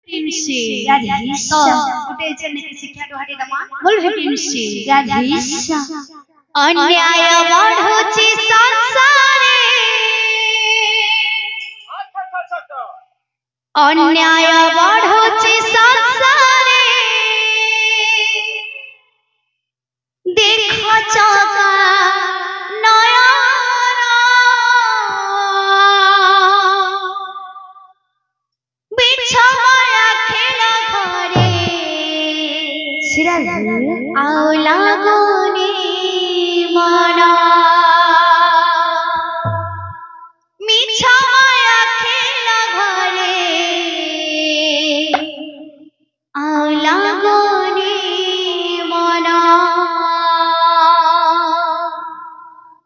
भिपिनसी गाधीसा गोटे जेने शिक्षा दोहाटी दमा बोल भिपिनसी गाधीसा अन्याय बढ़ुची संसारे अन्याय बढ़ुची संसारे देखो चौका आओ लागोनी मना मिछा माया खेला घरे आओ लागोनी मना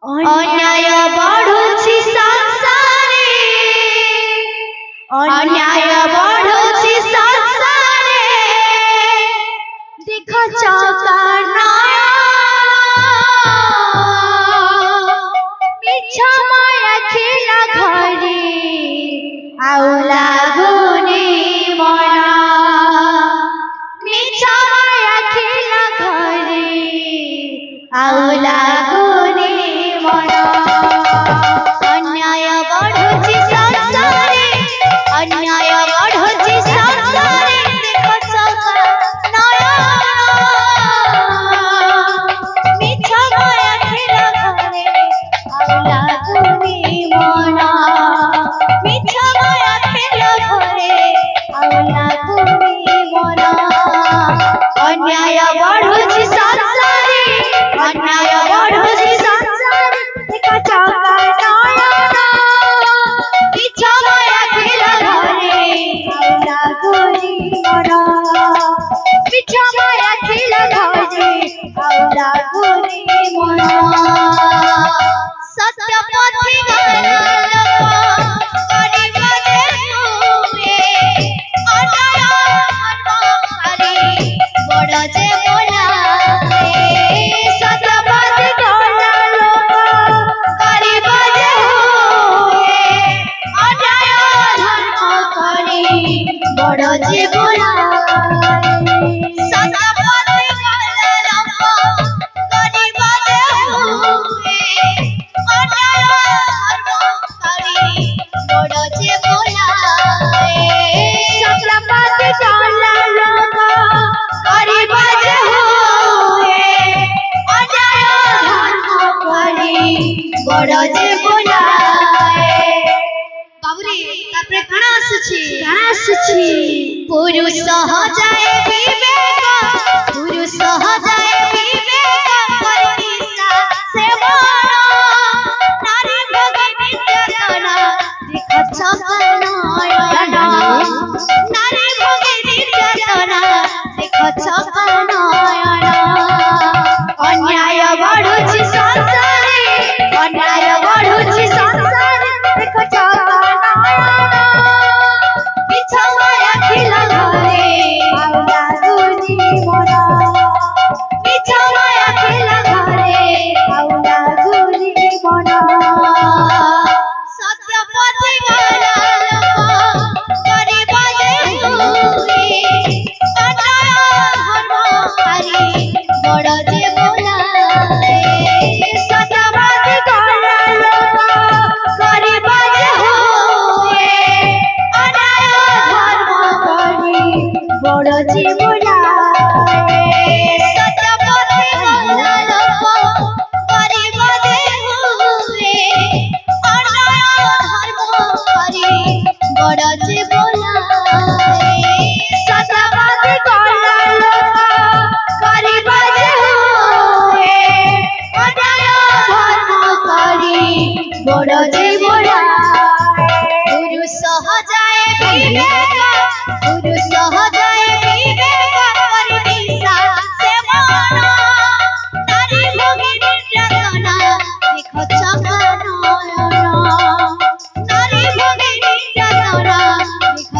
अन्याय बढ़ुची संसारे अन्याय बढ़ुची संसारे देखो चौका मिछा माया खेला घरे आओ लागोनी मना मिछा माया खेला घरे आओ लागोनी मना अन्याय बढ़ुची संसारे अन्याय बढ़ुची संसारे देखो चौका अन्याय बढ़ुची संसारे अन्याय बढ़ुची संसारे देखा चौका नयना मिछा माया खेला घरे आओ लागोनी मना मिछा माया खेला घरे आओ लागोनी मना सत्य पथी गला पुरुष जाए विवेक पुरुष जाए विवेक परिसा से नारी भगिनी चेतना देखो चौका नयना नारी भगिनी चेतना देखो चौका नयना अन्याय बढ़ुची संसारे अन्याय बढ़ुची संसारे देखो चौका नयना मिछा माया खेला घरे आओ लागोनी मना मिछा माया खेला घरे आओ लागोनी मना सत्य पथी गला गरीब जे हुए अन्याय धर्म हारी बड़ जे बोलाए सत्य पथी गला गरीब जे हुए बड़ जी बोलाए सत्य पथी गला लोक गरीब जे हुए अन्याय धर्म करी बड़ जी बोलाए सत्य पथी गला लोक गरीब जे हुए अन्याय धर्म करी बड़ जी बोलाए पुरुष जाए विवेक पुरुष जाए विवेक परिसा से मना नारी भगिनी चेतना देखो चौका नयना नारी भगिनी चेतना देखो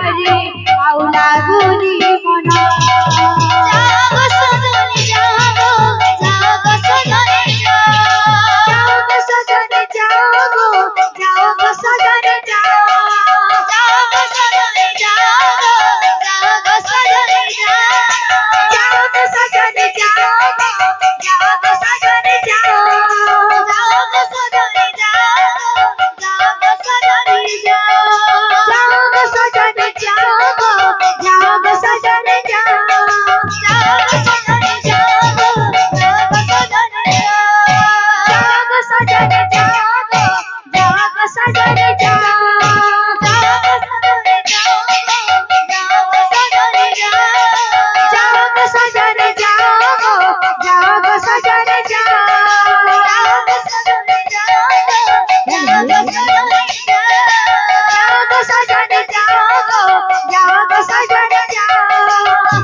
रे आउला गुनी मना जागो सजनी जागो जागो सजनी जागो सजनी जागो जागो सजनी जागो सजनी जागो जागो सजनी जागो सजनी जागो जागो सजनी जागो सजनी जागो सजनी जागो सजनी जागो जागो सजनी जागो सजनी जागो जागो सजनी जागो सजनी जागो जागो सजनी जागो सजनी जागो सजनी जागो सजनी जागो जागो सजनी जागो सजनी जागो सजनी जागो जागो सजनी जागो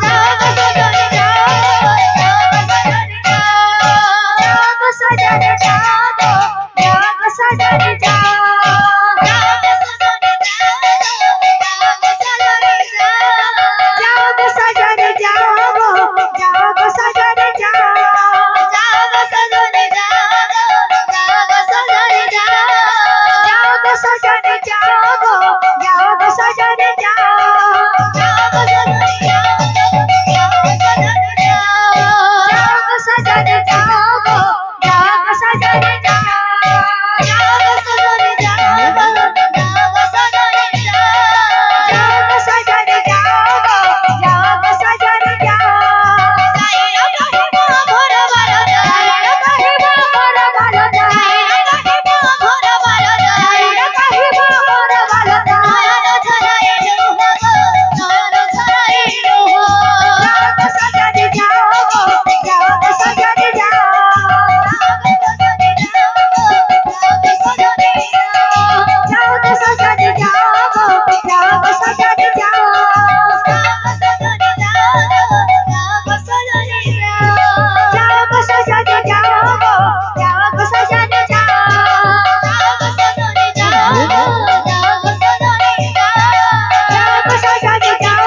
सजनी जागो जागो सजनी जागो सजनी जागो जागो सजनी जागो सजनी जागो सजनी जागो सजनी जागो जागो सजनी जागो सजनी जागो सजनी जागो जागो सजनी जागो सजनी जागो जागो सजनी जागो सजनी जागो जागो सजनी साईरा कहिबा भोर बालो साईरा कहिबा भोर बालो साईरा कहिबा भोर बालो साईरा कहिबा भोर बालो नयन झराइलो हो नयन झराइलो हो जागो सजनी जागो जागो सजनी जागो सजनी जागो जागो सजनी जागो जागो सजनी जागो सजनी जागो जागो सजनी जागो सजनी जागो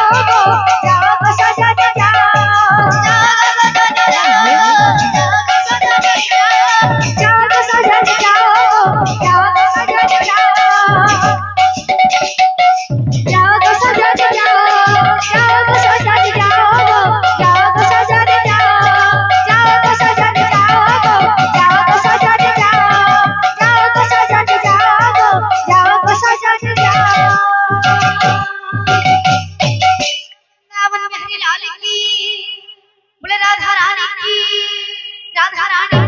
जागो सजनी जागो सजनी जागो जागो सजनी जागो सजनी जागो जागो सजनी जागो सजनी जागो सजनी जागो जागो सजनी जागो सजनी जागो जागो सजनी जागो सजनी जागो जागो सजनी रावण बिहारी लाल की बोले राधा रानी की राधा रानी